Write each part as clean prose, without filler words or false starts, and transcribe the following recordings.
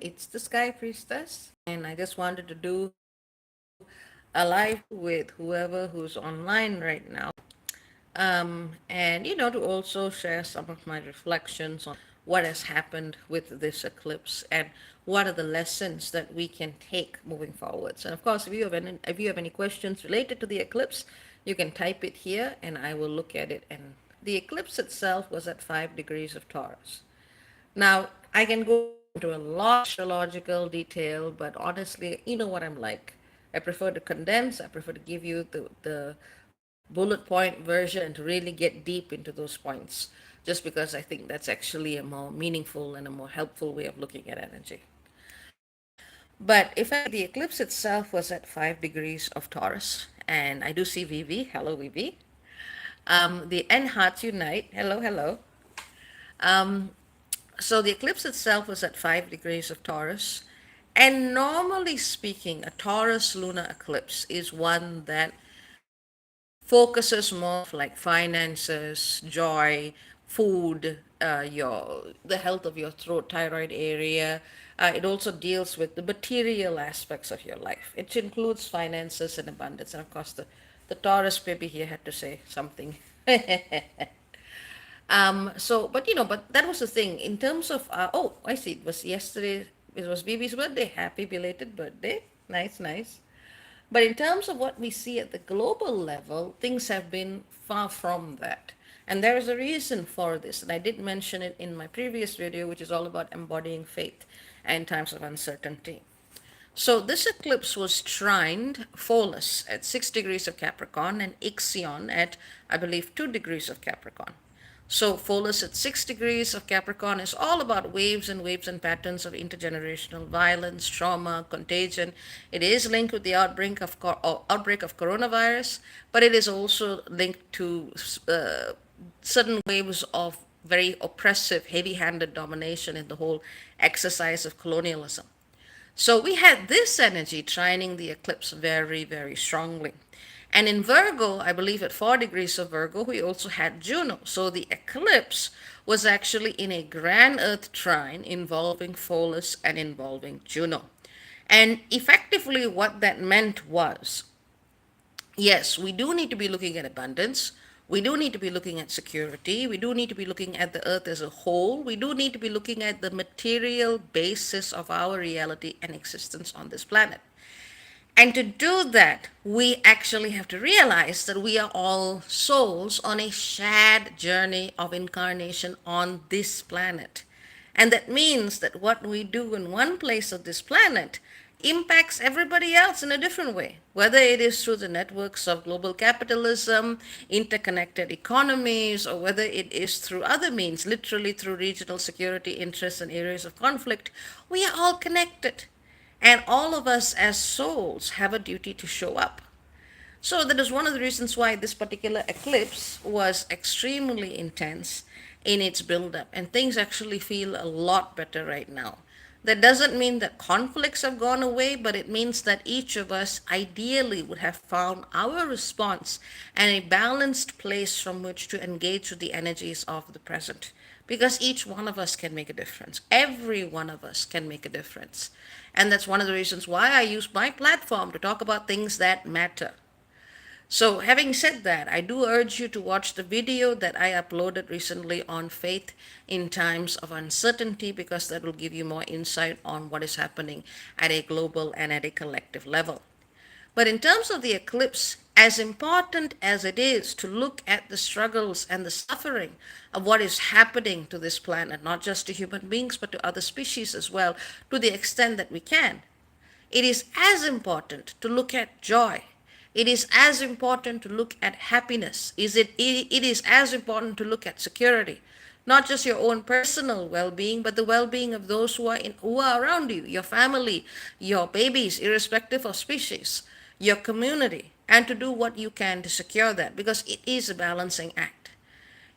It's the Sky Priestess, and I just wanted to do a live with whoever who's online right now. And to also share some of my reflections on what has happened with this eclipse and what are the lessons that we can take moving forwards. And of course, if you have any questions related to the eclipse, you can type it here and I will look at it. And the eclipse itself was at 5 degrees of Taurus. Now, I can go into a lot of astrological detail, but honestly, you know what I'm like. I prefer to condense, I prefer to give you the bullet point version and to really get deep into those points, just because I think that's actually a more meaningful and a more helpful way of looking at energy. But if I say the eclipse itself was at 5 degrees of Taurus, and I do see Vivi. Hello, Vivi. The N hearts unite. Hello, hello. Um, So the eclipse itself was at 5 degrees of Taurus. And normally speaking, a Taurus lunar eclipse is one that focuses more of like finances, joy, food, the health of your throat, thyroid area. It also deals with the material aspects of your life. It includes finances and abundance. And of course, the Taurus baby here had to say something. But that was the thing in terms of, oh, I see, it was yesterday, it was Bibi's birthday. Happy belated birthday. Nice, nice. But in terms of what we see at the global level, things have been far from that. And there is a reason for this. And I did mention it in my previous video, which is all about embodying faith in times of uncertainty. So this eclipse was trined Pholus at 6 degrees of Capricorn and Ixion at, I believe, 2 degrees of Capricorn. So Pholus at 6 degrees of Capricorn is all about waves and patterns of intergenerational violence, trauma, contagion. It is linked with the outbreak of coronavirus, but it is also linked to certain waves of very oppressive, heavy-handed domination in the whole exercise of colonialism. So we had this energy trining the eclipse very, very strongly. And in Virgo, I believe at 4 degrees of Virgo, we also had Juno. So the eclipse was actually in a grand earth trine involving Pholus and involving Juno. And effectively, what that meant was, yes, we do need to be looking at abundance. We do need to be looking at security. We do need to be looking at the earth as a whole. We do need to be looking at the material basis of our reality and existence on this planet. And to do that, we actually have to realize that we are all souls on a shared journey of incarnation on this planet. And that means that what we do in one place of this planet impacts everybody else in a different way, whether it is through the networks of global capitalism, interconnected economies, or whether it is through other means, literally through regional security interests and areas of conflict. We are all connected. And all of us as souls have a duty to show up. So that is one of the reasons why this particular eclipse was extremely intense in its build-up. And things actually feel a lot better right now. That doesn't mean that conflicts have gone away, but it means that each of us ideally would have found our response and a balanced place from which to engage with the energies of the present. Because each one of us can make a difference. Every one of us can make a difference. And that's one of the reasons why I use my platform to talk about things that matter. So, having said that, I do urge you to watch the video that I uploaded recently on faith in times of uncertainty, because that will give you more insight on what is happening at a global and at a collective level. But in terms of the eclipse, as important as it is to look at the struggles and the suffering of what is happening to this planet, not just to human beings, but to other species as well, to the extent that we can, it is as important to look at joy. It is as important to look at happiness. It is as important to look at security. Not just your own personal well-being, but the well-being of those who are around you, your family, your babies, irrespective of species, your community, and to do what you can to secure that, because it is a balancing act.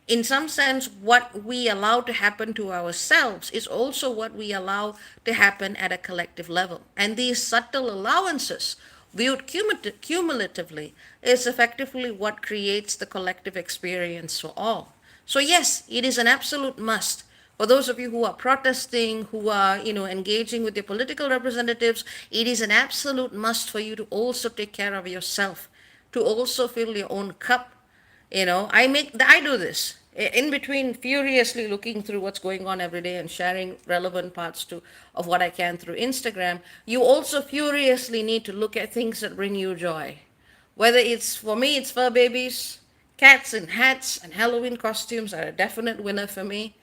In some sense, what we allow to happen to ourselves is also what we allow to happen at a collective level. And these subtle allowances, viewed cumulatively, is effectively what creates the collective experience for all. So yes, it is an absolute must For those of you who are protesting, who are, engaging with your political representatives, it is an absolute must for you to also take care of yourself, to also fill your own cup. I do this in between, furiously looking through what's going on every day and sharing relevant parts of what I can through Instagram. You also furiously need to look at things that bring you joy. Whether it's, for me, it's fur babies, cats in hats, and Halloween costumes are a definite winner for me.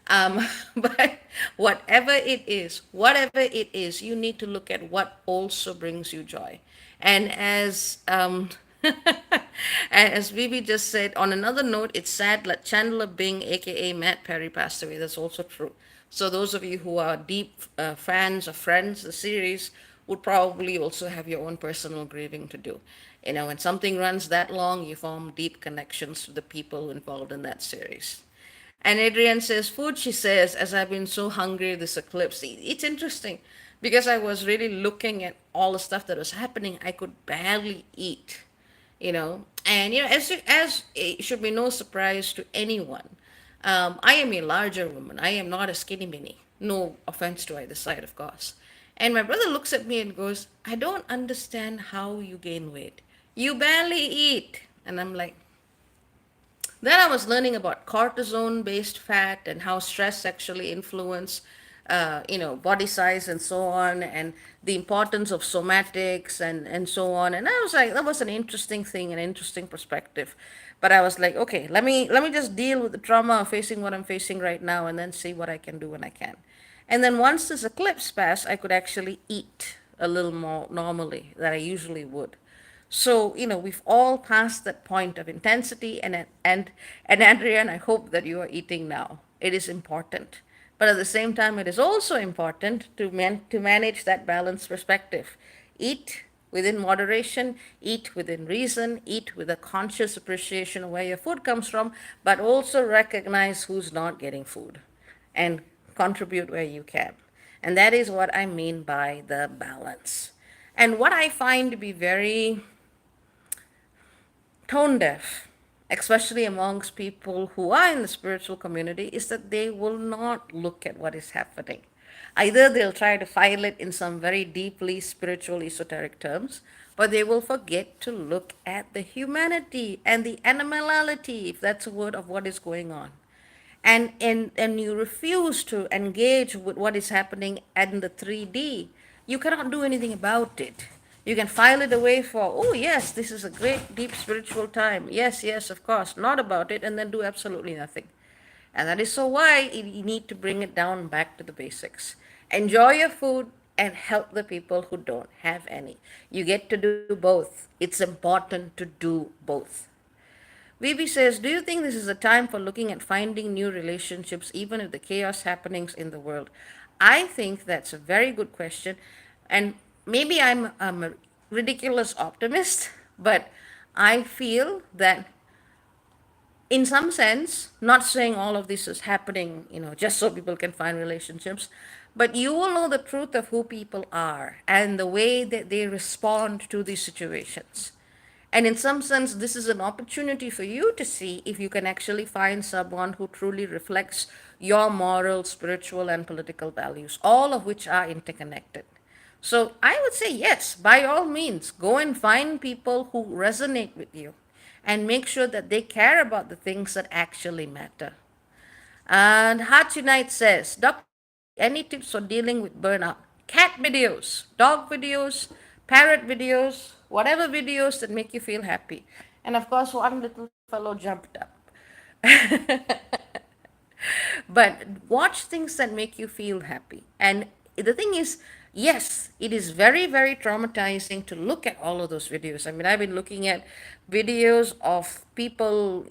But whatever it is, you need to look at what also brings you joy. And as Vivi just said, on another note, it's sad that Chandler Bing, aka Matt Perry, passed away. That's also true. So those of you who are deep fans of Friends, the series, would probably also have your own personal grieving to do. When something runs that long, you form deep connections to the people involved in that series. And Adrienne says, food, she says, as I've been so hungry this eclipse. It's interesting because I was really looking at all the stuff that was happening. I could barely eat, And, as it should be no surprise to anyone, I am a larger woman. I am not a skinny mini. No offense to either side, of course. And my brother looks at me and goes, I don't understand how you gain weight. You barely eat. And I'm like, then I was learning about cortisone-based fat and how stress actually influence, body size and so on, and the importance of somatics and so on. And I was like, that was an interesting thing, an interesting perspective. But I was like, okay, let me just deal with the trauma of facing what I'm facing right now, and then see what I can do when I can. And then once this eclipse passed, I could actually eat a little more normally than I usually would. So, we've all passed that point of intensity, and Adrian, I hope that you are eating now. It is important. But at the same time, it is also important to manage that balanced perspective. Eat within moderation, eat within reason, eat with a conscious appreciation of where your food comes from, but also recognize who's not getting food and contribute where you can. And that is what I mean by the balance. And what I find to be very tone deaf, especially amongst people who are in the spiritual community, is that they will not look at what is happening. Either they'll try to file it in some very deeply spiritual, esoteric terms, but they will forget to look at the humanity and the animality, if that's a word, of what is going on. And you refuse to engage with what is happening in the 3D, you cannot do anything about it. You can file it away for, oh yes, this is a great deep spiritual time. Yes, yes, of course, not about it, and then do absolutely nothing. And that is so why you need to bring it down back to the basics. Enjoy your food and help the people who don't have any. You get to do both. It's important to do both. Vivi says, do you think this is a time for looking at finding new relationships, even if the chaos happenings in the world? I think that's a very good question. And maybe I'm a ridiculous optimist, but I feel that in some sense, not saying all of this is happening, just so people can find relationships, but you will know the truth of who people are and the way that they respond to these situations. And in some sense, this is an opportunity for you to see if you can actually find someone who truly reflects your moral, spiritual, and political values, all of which are interconnected. So I would say yes, by all means, go and find people who resonate with you and make sure that they care about the things that actually matter. And Hatchinite says, Dr. Vivi, any tips for dealing with burnout? Cat videos, dog videos, parrot videos, whatever videos that make you feel happy. And of course, one little fellow jumped up. But watch things that make you feel happy. And the thing is, yes, it is very, very traumatizing to look at all of those videos. I mean, I've been looking at videos of people,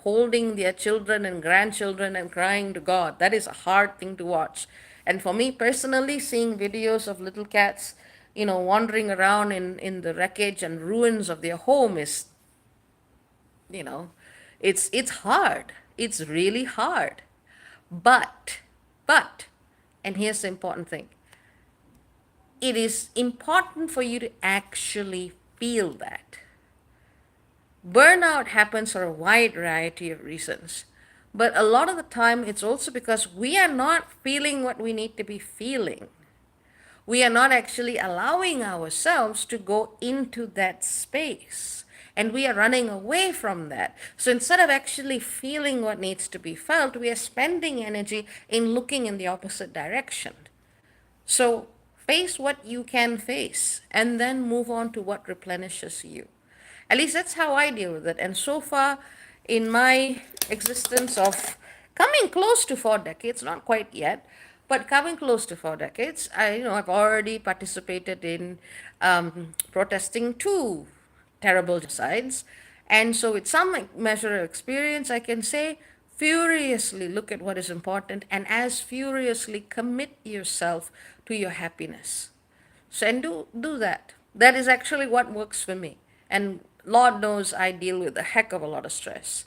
holding their children and grandchildren and crying to God. That is a hard thing to watch. And for me personally, seeing videos of little cats, wandering around in the wreckage and ruins of their home is, you know, it's hard. It's really hard. But, but, and here's the important thing, it is important for you to actually feel that. Burnout happens for a wide variety of reasons. But a lot of the time, it's also because we are not feeling what we need to be feeling. We are not actually allowing ourselves to go into that space. And we are running away from that. So instead of actually feeling what needs to be felt, we are spending energy in looking in the opposite direction. So face what you can face and then move on to what replenishes you. At least that's how I deal with it. And so far in my existence of coming close to 4 decades, not quite yet, but coming close to 4 decades, I've already participated in protesting two terrible genocides. And so, with some measure of experience, I can say furiously look at what is important and as furiously commit yourself to your happiness. So, and do that. That is actually what works for me. And Lord knows I deal with a heck of a lot of stress.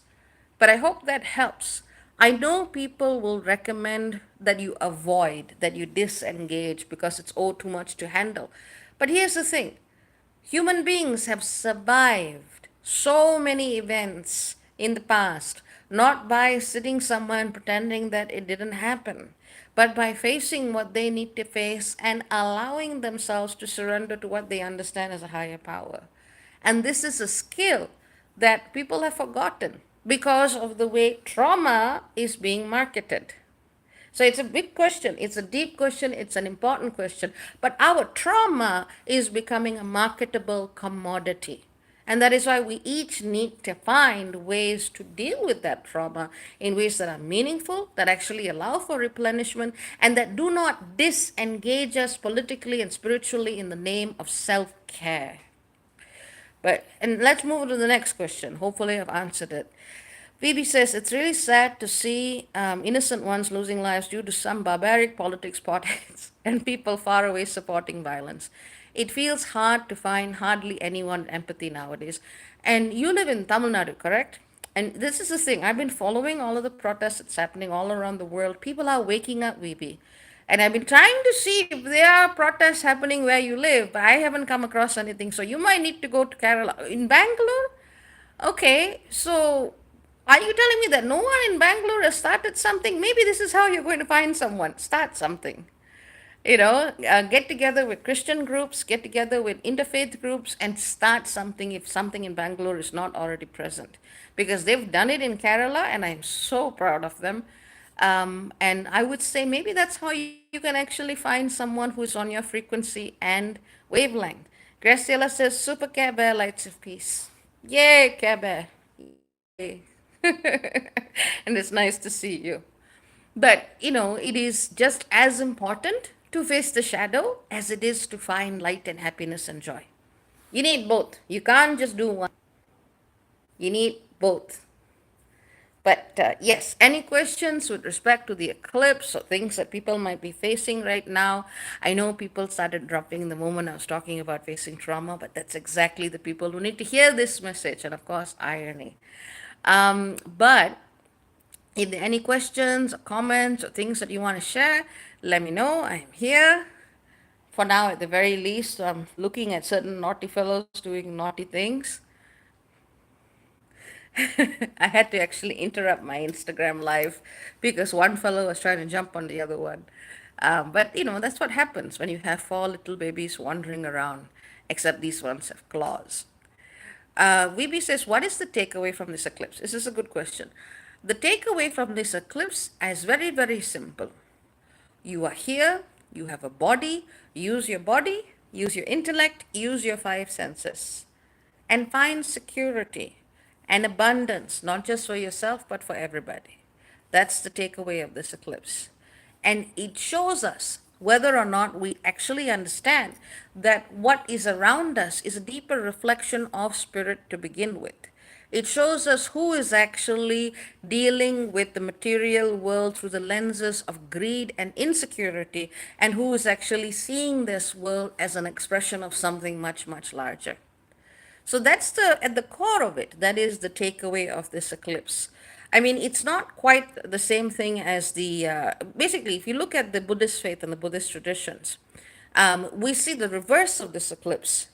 But I hope that helps. I know people will recommend that you avoid, that you disengage because it's oh too much to handle. But here's the thing, human beings have survived so many events in the past, not by sitting somewhere and pretending that it didn't happen, but by facing what they need to face and allowing themselves to surrender to what they understand as a higher power. And this is a skill that people have forgotten because of the way trauma is being marketed. So it's a big question. It's a deep question. It's an important question. But our trauma is becoming a marketable commodity. And that is why we each need to find ways to deal with that trauma in ways that are meaningful, that actually allow for replenishment, and that do not disengage us politically and spiritually in the name of self care. And let's move on to the next question. Hopefully, I've answered it. Phoebe says it's really sad to see innocent ones losing lives due to some barbaric politics potheads and people far away supporting violence. It feels hard to find hardly anyone empathy nowadays. And you live in Tamil Nadu, correct? And this is the thing. I've been following all of the protests that's happening all around the world. People are waking up, Vivi. And I've been trying to see if there are protests happening where you live, but I haven't come across anything. So you might need to go to Kerala. In Bangalore? Okay, so are you telling me that no one in Bangalore has started something? Maybe this is how you're going to find someone. Start something. Get together with Christian groups, get together with interfaith groups, and start something if something in Bangalore is not already present. Because they've done it in Kerala, and I'm so proud of them. And I would say maybe that's how you can actually find someone who's on your frequency and wavelength. Graciela says, Super Care Bear, lights of peace. Yay, Care Bear. Yay. And it's nice to see you. But it is just as important to face the shadow as it is to find light and happiness and joy. You need both. You can't just do one. You need both. But yes, any questions with respect to the eclipse or things that people might be facing right now? I know people started dropping the moment I was talking about facing trauma, but that's exactly the people who need to hear this message. And of course, irony. But if there are any questions or comments or things that you want to share, let me know. I'm here. For now, at the very least, I'm looking at certain naughty fellows doing naughty things. I had to actually interrupt my Instagram live because one fellow was trying to jump on the other one. But that's what happens when you have four little babies wandering around, except these ones have claws. VB says, what is the takeaway from this eclipse? This is a good question. The takeaway from this eclipse is very, very simple. You are here, you have a body, use your intellect, use your five senses, and find security and abundance, not just for yourself, but for everybody. That's the takeaway of this eclipse. And it shows us whether or not we actually understand that what is around us is a deeper reflection of spirit to begin with. It shows us who is actually dealing with the material world through the lenses of greed and insecurity, and who is actually seeing this world as an expression of something much, much larger. So that's at the core of it. That is the takeaway of this eclipse. I mean, it's not quite the same thing as basically, if you look at the Buddhist faith and the Buddhist traditions, we see the reverse of this eclipse,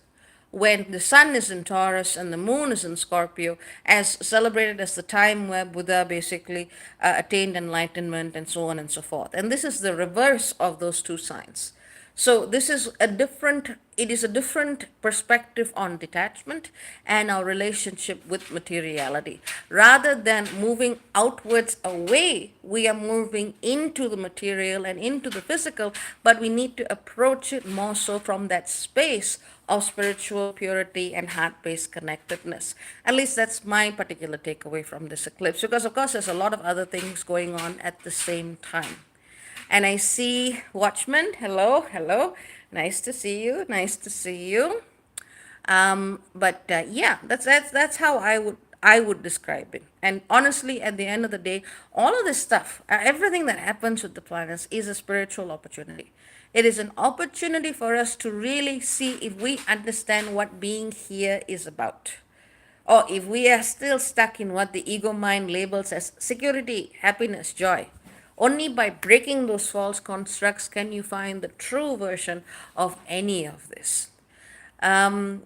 when the sun is in Taurus and the moon is in Scorpio, as celebrated as the time where Buddha basically attained enlightenment and so on and so forth. And this is the reverse of those two signs. So this is a different, it is a different perspective on detachment and our relationship with materiality. Rather than moving outwards away, we are moving into the material and into the physical, but we need to approach it more so from that space of spiritual purity and heart-based connectedness. At least that's my particular takeaway from this eclipse, because of course there's a lot of other things going on at the same time. And I see Watchman. Hello, hello. Nice to see you. Nice to see you. But yeah, that's how I would describe it. And honestly, at the end of the day, all of this stuff, everything that happens with the planets, is a spiritual opportunity. It is an opportunity for us to really see if we understand what being here is about, or if we are still stuck in what the ego mind labels as security, happiness, joy. Only by breaking those false constructs can you find the true version of any of this. Um,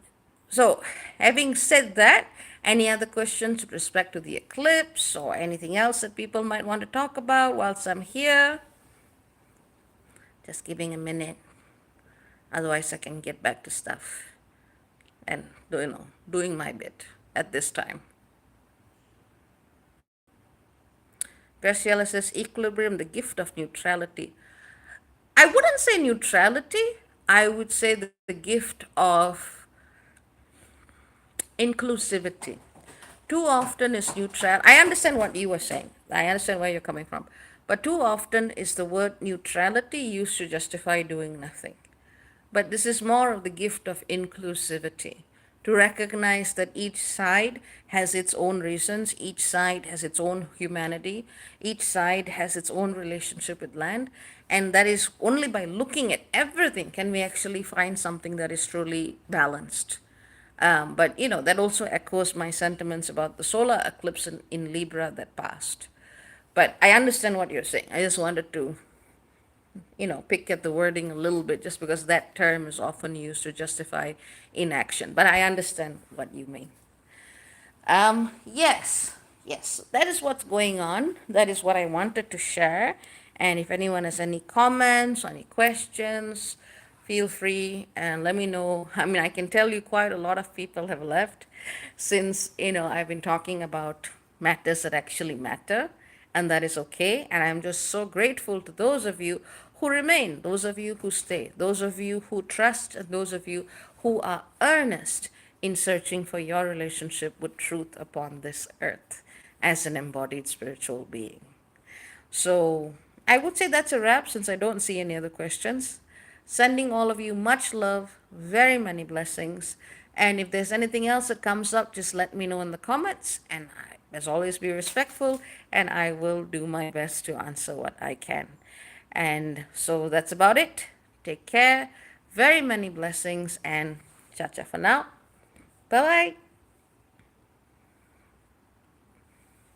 so, having said that, any other questions with respect to the eclipse or anything else that people might want to talk about whilst I'm here? Just giving a minute. Otherwise, I can get back to stuff and doing my bit at this time. Graciela says equilibrium, the gift of neutrality. I wouldn't say neutrality. I would say the gift of inclusivity. Too often is neutral. I understand what you were saying. I understand where you're coming from. But too often is the word neutrality used to justify doing nothing. But this is more of the gift of inclusivity, to recognize that each side has its own reasons, each side has its own humanity, each side has its own relationship with land, and that is only by looking at everything can we actually find something that is truly balanced. But that also echoes my sentiments about the solar eclipse in Libra that passed. But I understand what you're saying. I just wanted to pick at the wording a little bit, just because that term is often used to justify inaction. But I understand what you mean. Yes, yes, that is what's going on. That is what I wanted to share. And if anyone has any comments, any questions, feel free and let me know. I mean, I can tell you quite a lot of people have left since, I've been talking about matters that actually matter, and that is okay. And I'm just so grateful to those of you who remain, those of you who stay, those of you who trust, and those of you who are earnest in searching for your relationship with truth upon this earth as an embodied spiritual being. So I would say that's a wrap since I don't see any other questions. Sending all of you much love, very many blessings. And if there's anything else that comes up, just let me know in the comments. And as always, be respectful, and I will do my best to answer what I can. And so that's about it. Take care. Very many blessings, and cha cha for now. Bye bye.